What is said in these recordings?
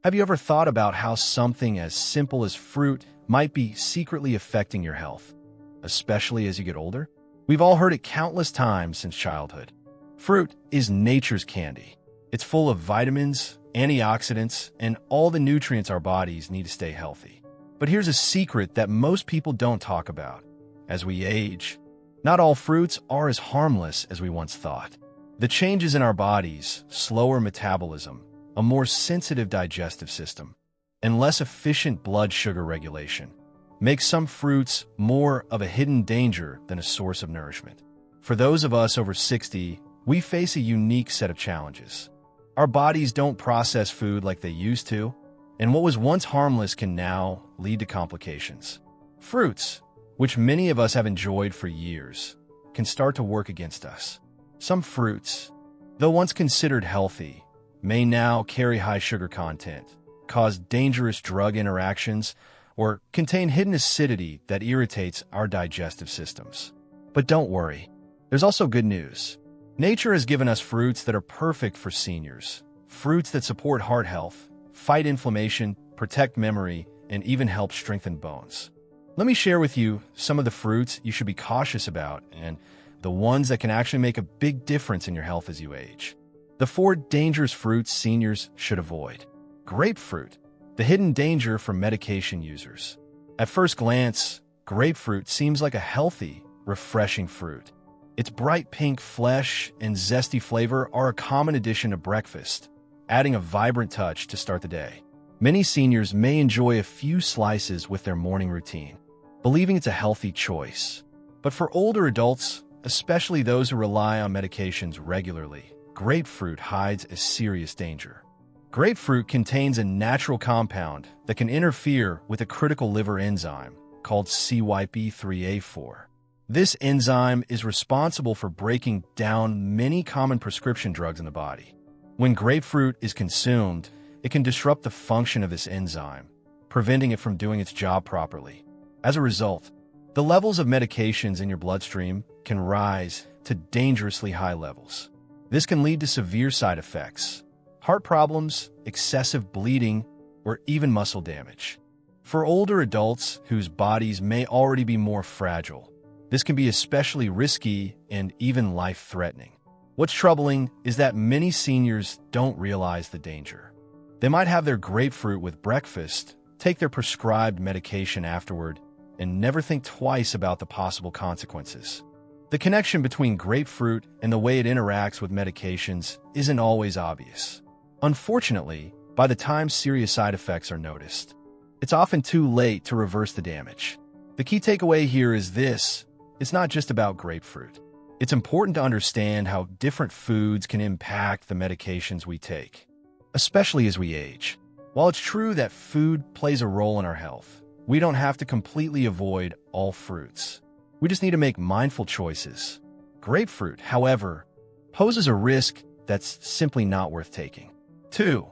Have you ever thought about how something as simple as fruit might be secretly affecting your health, especially as you get older? We've all heard it countless times since childhood. Fruit is nature's candy. It's full of vitamins, antioxidants, and all the nutrients our bodies need to stay healthy. But here's a secret that most people don't talk about. As we age, not all fruits are as harmless as we once thought. The changes in our bodies, slower metabolism, a more sensitive digestive system, and less efficient blood sugar regulation make some fruits more of a hidden danger than a source of nourishment. For those of us over 60, we face a unique set of challenges. Our bodies don't process food like they used to, and what was once harmless can now lead to complications. Fruits, which many of us have enjoyed for years, can start to work against us. Some fruits, though once considered healthy, may now carry high sugar content, cause dangerous drug interactions, or contain hidden acidity that irritates our digestive systems. But don't worry, there's also good news. Nature has given us fruits that are perfect for seniors, fruits that support heart health, fight inflammation, protect memory, and even help strengthen bones. Let me share with you some of the fruits you should be cautious about and the ones that can actually make a big difference in your health as you age. The 4 dangerous fruits seniors should avoid. Grapefruit, the hidden danger for medication users. At first glance, grapefruit seems like a healthy, refreshing fruit. Its bright pink flesh and zesty flavor are a common addition to breakfast, adding a vibrant touch to start the day. Many seniors may enjoy a few slices with their morning routine, believing it's a healthy choice. But for older adults, especially those who rely on medications regularly, grapefruit hides a serious danger. Grapefruit contains a natural compound that can interfere with a critical liver enzyme called CYP3A4. This enzyme is responsible for breaking down many common prescription drugs in the body. When grapefruit is consumed, it can disrupt the function of this enzyme, preventing it from doing its job properly. As a result, the levels of medications in your bloodstream can rise to dangerously high levels. This can lead to severe side effects, heart problems, excessive bleeding, or even muscle damage. For older adults whose bodies may already be more fragile, this can be especially risky and even life-threatening. What's troubling is that many seniors don't realize the danger. They might have their grapefruit with breakfast, take their prescribed medication afterward, and never think twice about the possible consequences. The connection between grapefruit and the way it interacts with medications isn't always obvious. Unfortunately, by the time serious side effects are noticed, it's often too late to reverse the damage. The key takeaway here is this: it's not just about grapefruit. It's important to understand how different foods can impact the medications we take, especially as we age. While it's true that food plays a role in our health, we don't have to completely avoid all fruits. We just need to make mindful choices. Grapefruit, however, poses a risk that's simply not worth taking. 2.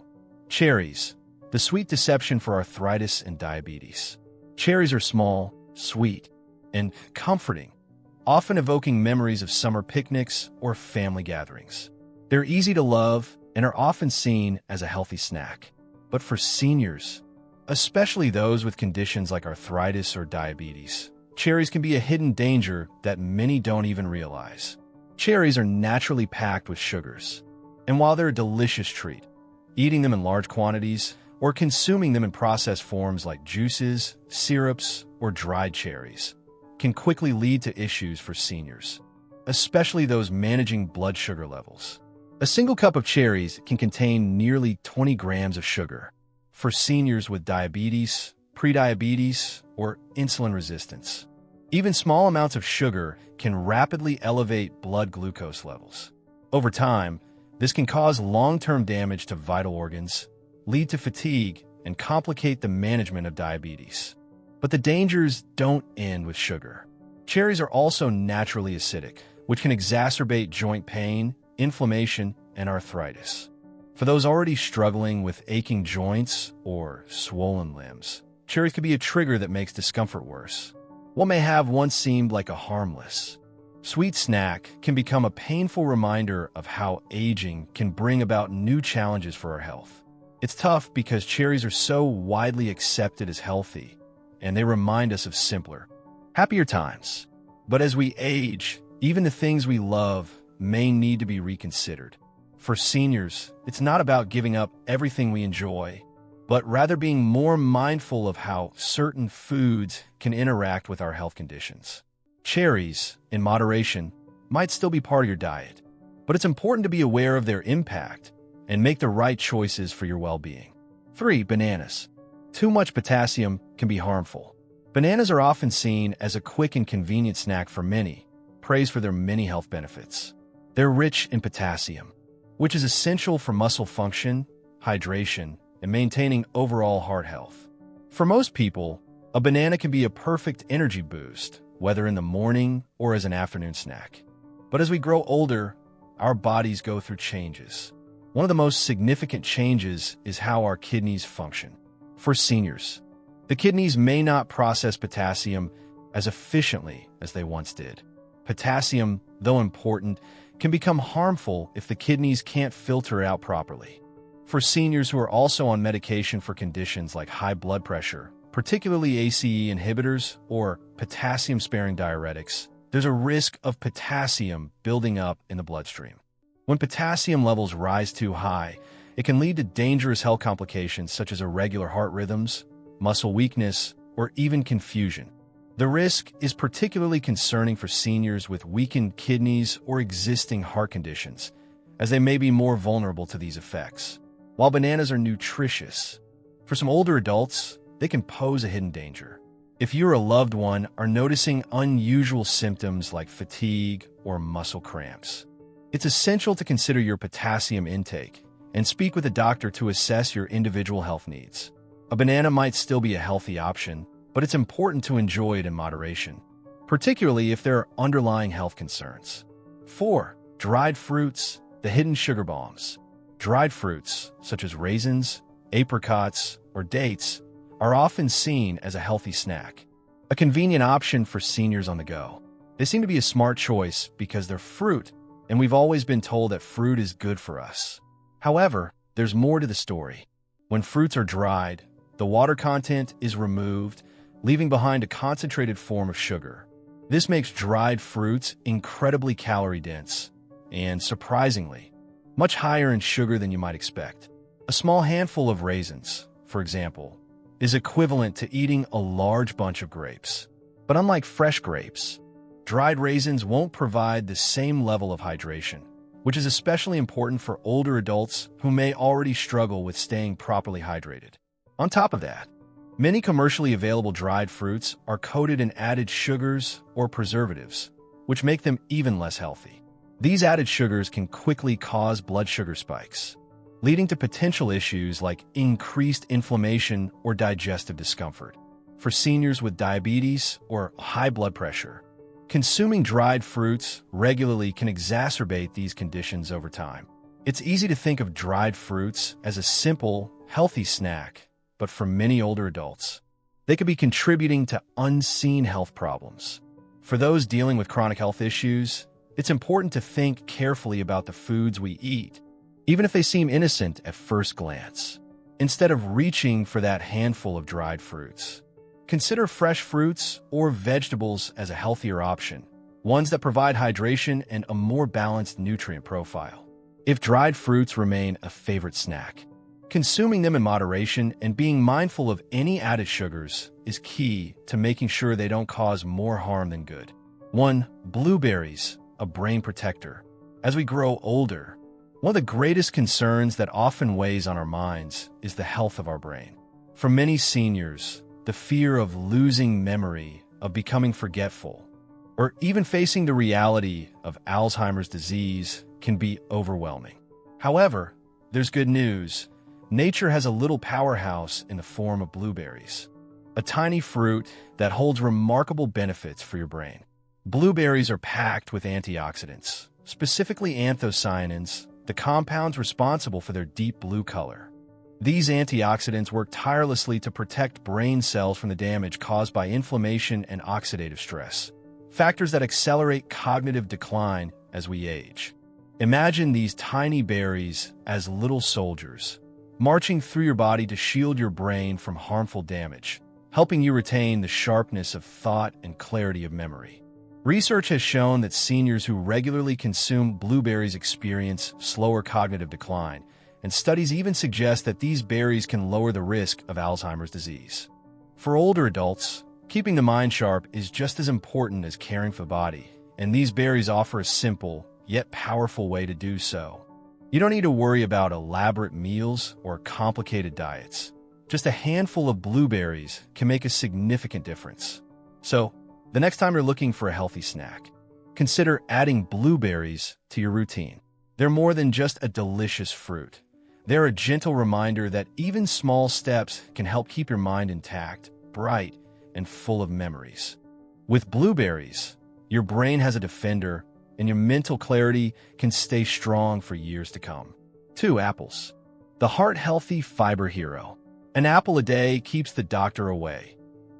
Cherries, the sweet deception for arthritis and diabetes. Cherries are small, sweet, and comforting, often evoking memories of summer picnics or family gatherings. They're easy to love and are often seen as a healthy snack. But for seniors, especially those with conditions like arthritis or diabetes, cherries can be a hidden danger that many don't even realize. Cherries are naturally packed with sugars, and while they're a delicious treat, eating them in large quantities or consuming them in processed forms like juices, syrups, or dried cherries can quickly lead to issues for seniors, especially those managing blood sugar levels. A single cup of cherries can contain nearly 20 grams of sugar. For seniors with diabetes, prediabetes, or insulin resistance, even small amounts of sugar can rapidly elevate blood glucose levels. Over time, this can cause long-term damage to vital organs, lead to fatigue, and complicate the management of diabetes. But the dangers don't end with sugar. Cherries are also naturally acidic, which can exacerbate joint pain, inflammation, and arthritis. For those already struggling with aching joints or swollen limbs, cherries could be a trigger that makes discomfort worse. What may have once seemed like a harmless, sweet snack can become a painful reminder of how aging can bring about new challenges for our health. It's tough because cherries are so widely accepted as healthy, and they remind us of simpler, happier times. But as we age, even the things we love may need to be reconsidered. For seniors, it's not about giving up everything we enjoy, but rather being more mindful of how certain foods can interact with our health conditions. Cherries, in moderation, might still be part of your diet, but it's important to be aware of their impact and make the right choices for your well-being. 3. Bananas. Too much potassium can be harmful. Bananas are often seen as a quick and convenient snack for many, praised for their many health benefits. They're rich in potassium, which is essential for muscle function, hydration, and maintaining overall heart health. For most people, a banana can be a perfect energy boost, whether in the morning or as an afternoon snack. But as we grow older, our bodies go through changes. One of the most significant changes is how our kidneys function. For seniors, the kidneys may not process potassium as efficiently as they once did. Potassium, though important, can become harmful if the kidneys can't filter it out properly. For seniors who are also on medication for conditions like high blood pressure, particularly ACE inhibitors or potassium-sparing diuretics, there's a risk of potassium building up in the bloodstream. When potassium levels rise too high, it can lead to dangerous health complications such as irregular heart rhythms, muscle weakness, or even confusion. The risk is particularly concerning for seniors with weakened kidneys or existing heart conditions, as they may be more vulnerable to these effects. While bananas are nutritious, for some older adults, they can pose a hidden danger. If you or a loved one are noticing unusual symptoms like fatigue or muscle cramps, it's essential to consider your potassium intake and speak with a doctor to assess your individual health needs. A banana might still be a healthy option, but it's important to enjoy it in moderation, particularly if there are underlying health concerns. 4. Dried fruits, the hidden sugar bombs. Dried fruits, such as raisins, apricots, or dates, are often seen as a healthy snack, a convenient option for seniors on the go. They seem to be a smart choice because they're fruit, and we've always been told that fruit is good for us. However, there's more to the story. When fruits are dried, the water content is removed, leaving behind a concentrated form of sugar. This makes dried fruits incredibly calorie-dense and, surprisingly, much higher in sugar than you might expect. A small handful of raisins, for example, is equivalent to eating a large bunch of grapes. But unlike fresh grapes, dried raisins won't provide the same level of hydration, which is especially important for older adults who may already struggle with staying properly hydrated. On top of that, many commercially available dried fruits are coated in added sugars or preservatives, which make them even less healthy. These added sugars can quickly cause blood sugar spikes, leading to potential issues like increased inflammation or digestive discomfort. For seniors with diabetes or high blood pressure, consuming dried fruits regularly can exacerbate these conditions over time. It's easy to think of dried fruits as a simple, healthy snack, but for many older adults, they could be contributing to unseen health problems. For those dealing with chronic health issues, it's important to think carefully about the foods we eat, even if they seem innocent at first glance. Instead of reaching for that handful of dried fruits, consider fresh fruits or vegetables as a healthier option, ones that provide hydration and a more balanced nutrient profile. If dried fruits remain a favorite snack, consuming them in moderation and being mindful of any added sugars is key to making sure they don't cause more harm than good. 1. Blueberries, a brain protector. As we grow older, one of the greatest concerns that often weighs on our minds is the health of our brain. For many seniors, the fear of losing memory, of becoming forgetful, or even facing the reality of Alzheimer's disease can be overwhelming. However, there's good news. Nature has a little powerhouse in the form of blueberries, a tiny fruit that holds remarkable benefits for your brain. Blueberries are packed with antioxidants, specifically anthocyanins, the compounds responsible for their deep blue color. These antioxidants work tirelessly to protect brain cells from the damage caused by inflammation and oxidative stress, factors that accelerate cognitive decline as we age. Imagine these tiny berries as little soldiers, marching through your body to shield your brain from harmful damage, helping you retain the sharpness of thought and clarity of memory. Research has shown that seniors who regularly consume blueberries experience slower cognitive decline, and studies even suggest that these berries can lower the risk of Alzheimer's disease. For older adults, keeping the mind sharp is just as important as caring for the body, and these berries offer a simple, yet powerful way to do so. You don't need to worry about elaborate meals or complicated diets. Just a handful of blueberries can make a significant difference. So, the next time you're looking for a healthy snack, consider adding blueberries to your routine. They're more than just a delicious fruit. They're a gentle reminder that even small steps can help keep your mind intact, bright, and full of memories. With blueberries, your brain has a defender, and your mental clarity can stay strong for years to come. 2. Apples. The heart-healthy fiber hero. An apple a day keeps the doctor away.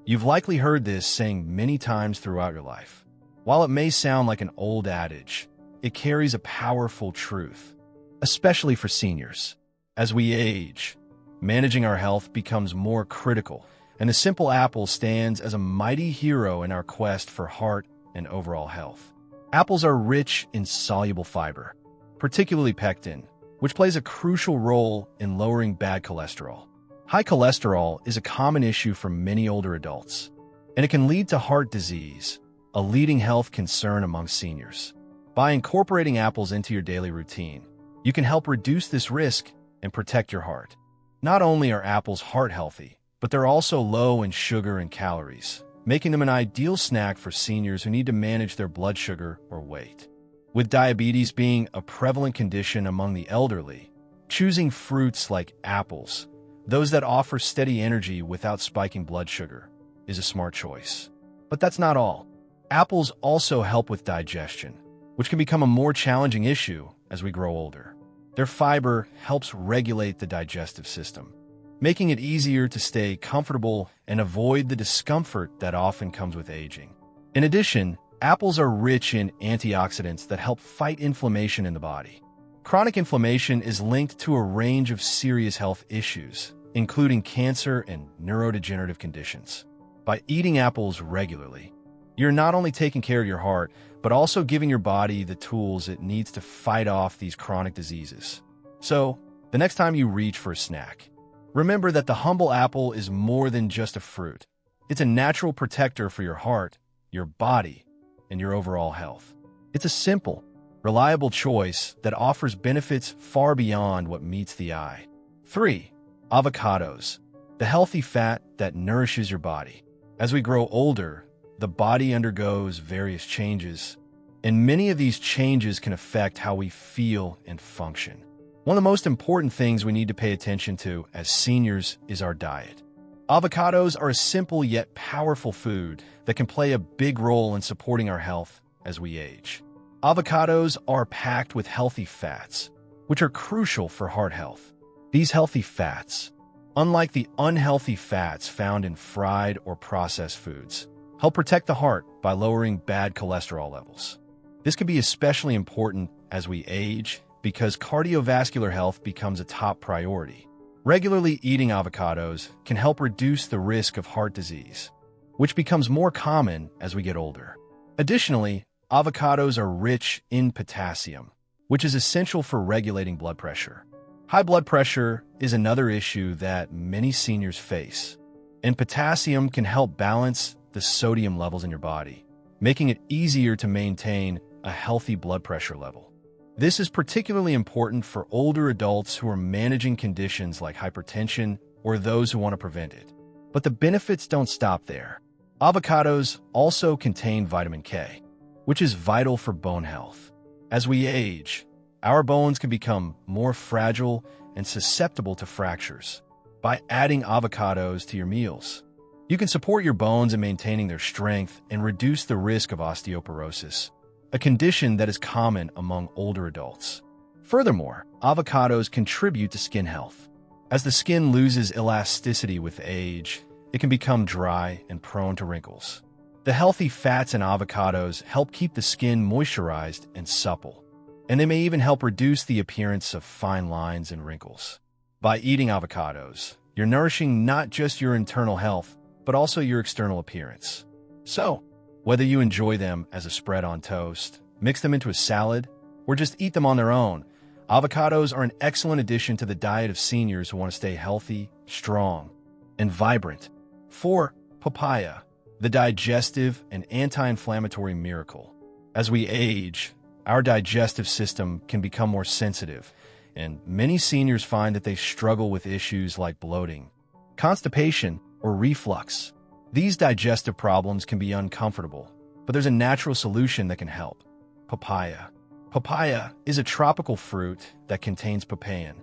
You've likely heard this saying many times throughout your life. While it may sound like an old adage, it carries a powerful truth, especially for seniors. As we age, managing our health becomes more critical, and a simple apple stands as a mighty hero in our quest for heart and overall health. Apples are rich in soluble fiber, particularly pectin, which plays a crucial role in lowering bad cholesterol. High cholesterol is a common issue for many older adults, and it can lead to heart disease, a leading health concern among seniors. By incorporating apples into your daily routine, you can help reduce this risk and protect your heart. Not only are apples heart healthy, but they're also low in sugar and calories, making them an ideal snack for seniors who need to manage their blood sugar or weight. With diabetes being a prevalent condition among the elderly, choosing fruits like apples, those that offer steady energy without spiking blood sugar, is a smart choice. But that's not all. Apples also help with digestion, which can become a more challenging issue as we grow older. Their fiber helps regulate the digestive system, making it easier to stay comfortable and avoid the discomfort that often comes with aging. In addition, apples are rich in antioxidants that help fight inflammation in the body. Chronic inflammation is linked to a range of serious health issues, including cancer and neurodegenerative conditions. By eating apples regularly, you're not only taking care of your heart, but also giving your body the tools it needs to fight off these chronic diseases. So, the next time you reach for a snack, remember that the humble apple is more than just a fruit. It's a natural protector for your heart, your body, and your overall health. It's a simple, reliable choice that offers benefits far beyond what meets the eye. 3. Avocados, the healthy fat that nourishes your body. As we grow older, the body undergoes various changes, and many of these changes can affect how we feel and function. One of the most important things we need to pay attention to as seniors is our diet. Avocados are a simple yet powerful food that can play a big role in supporting our health as we age. Avocados are packed with healthy fats, which are crucial for heart health. These healthy fats, unlike the unhealthy fats found in fried or processed foods, help protect the heart by lowering bad cholesterol levels. This can be especially important as we age because cardiovascular health becomes a top priority. Regularly eating avocados can help reduce the risk of heart disease, which becomes more common as we get older. Additionally, avocados are rich in potassium, which is essential for regulating blood pressure. High blood pressure is another issue that many seniors face, and potassium can help balance the sodium levels in your body, making it easier to maintain a healthy blood pressure level. This is particularly important for older adults who are managing conditions like hypertension or those who want to prevent it. But the benefits don't stop there. Avocados also contain vitamin K, which is vital for bone health. As we age, our bones can become more fragile and susceptible to fractures. By adding avocados to your meals, you can support your bones in maintaining their strength and reduce the risk of osteoporosis, a condition that is common among older adults. Furthermore, avocados contribute to skin health. As the skin loses elasticity with age, it can become dry and prone to wrinkles. The healthy fats in avocados help keep the skin moisturized and supple, and they may even help reduce the appearance of fine lines and wrinkles. By eating avocados, you're nourishing not just your internal health, but also your external appearance. So, whether you enjoy them as a spread on toast, mix them into a salad, or just eat them on their own, avocados are an excellent addition to the diet of seniors who want to stay healthy, strong, and vibrant. 4. Papaya, the digestive and anti-inflammatory miracle. As we age, our digestive system can become more sensitive, and many seniors find that they struggle with issues like bloating, constipation, or reflux. These digestive problems can be uncomfortable, but there's a natural solution that can help. Papaya. Papaya is a tropical fruit that contains papain,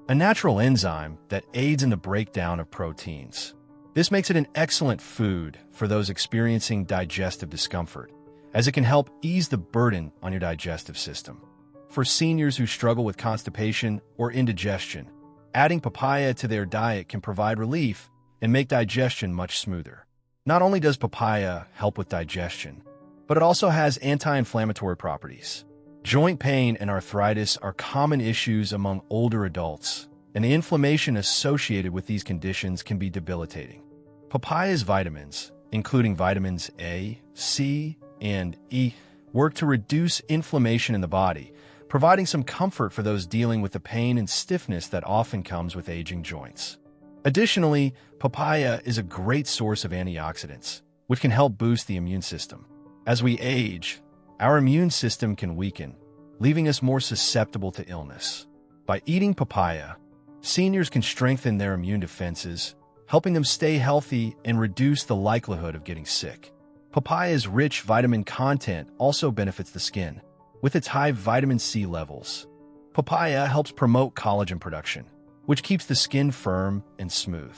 a natural enzyme that aids in the breakdown of proteins. This makes it an excellent food for those experiencing digestive discomfort, as it can help ease the burden on your digestive system. For seniors who struggle with constipation or indigestion, adding papaya to their diet can provide relief and make digestion much smoother. Not only does papaya help with digestion, but it also has anti-inflammatory properties. Joint pain and arthritis are common issues among older adults, and the inflammation associated with these conditions can be debilitating. Papaya's vitamins, including vitamins A, C, and E, work to reduce inflammation in the body, providing some comfort for those dealing with the pain and stiffness that often comes with aging joints. Additionally, papaya is a great source of antioxidants, which can help boost the immune system. As we age, our immune system can weaken, leaving us more susceptible to illness. By eating papaya, seniors can strengthen their immune defenses, helping them stay healthy and reduce the likelihood of getting sick. Papaya's rich vitamin content also benefits the skin, with its high vitamin C levels. Papaya helps promote collagen production, which keeps the skin firm and smooth.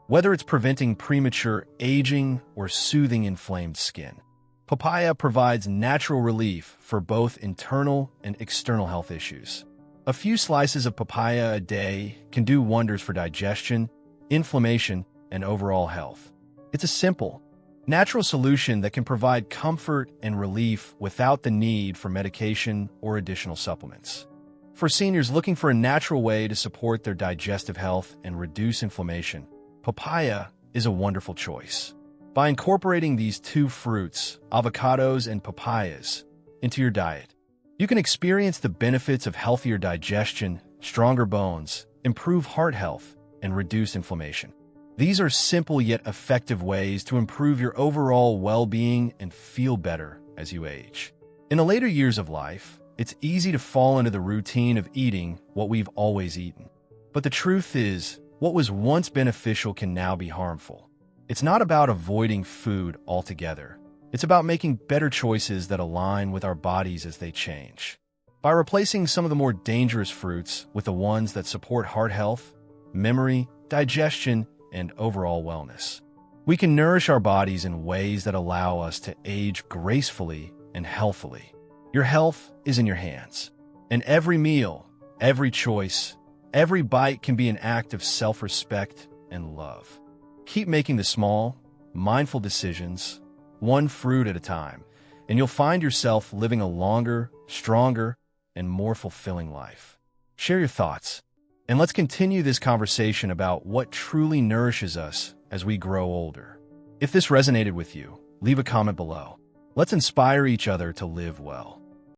Whether it's preventing premature aging or soothing inflamed skin, papaya provides natural relief for both internal and external health issues. A few slices of papaya a day can do wonders for digestion, inflammation, and overall health. It's a simple, natural solution that can provide comfort and relief without the need for medication or additional supplements. For seniors looking for a natural way to support their digestive health and reduce inflammation, papaya is a wonderful choice. By incorporating these two fruits, avocados and papayas, into your diet, you can experience the benefits of healthier digestion, stronger bones, improved heart health, and reduce inflammation. These are simple yet effective ways to improve your overall well-being and feel better as you age. In the later years of life, it's easy to fall into the routine of eating what we've always eaten. But the truth is, what was once beneficial can now be harmful. It's not about avoiding food altogether. It's about making better choices that align with our bodies as they change. By replacing some of the more dangerous fruits with the ones that support heart health, memory, digestion, and overall wellness, we can nourish our bodies in ways that allow us to age gracefully and healthily. Your health is in your hands, and every meal, every choice, every bite can be an act of self-respect and love. Keep making the small, mindful decisions, one fruit at a time, and you'll find yourself living a longer, stronger, and more fulfilling life. Share your thoughts, and let's continue this conversation about what truly nourishes us as we grow older. If this resonated with you, leave a comment below. Let's inspire each other to live well.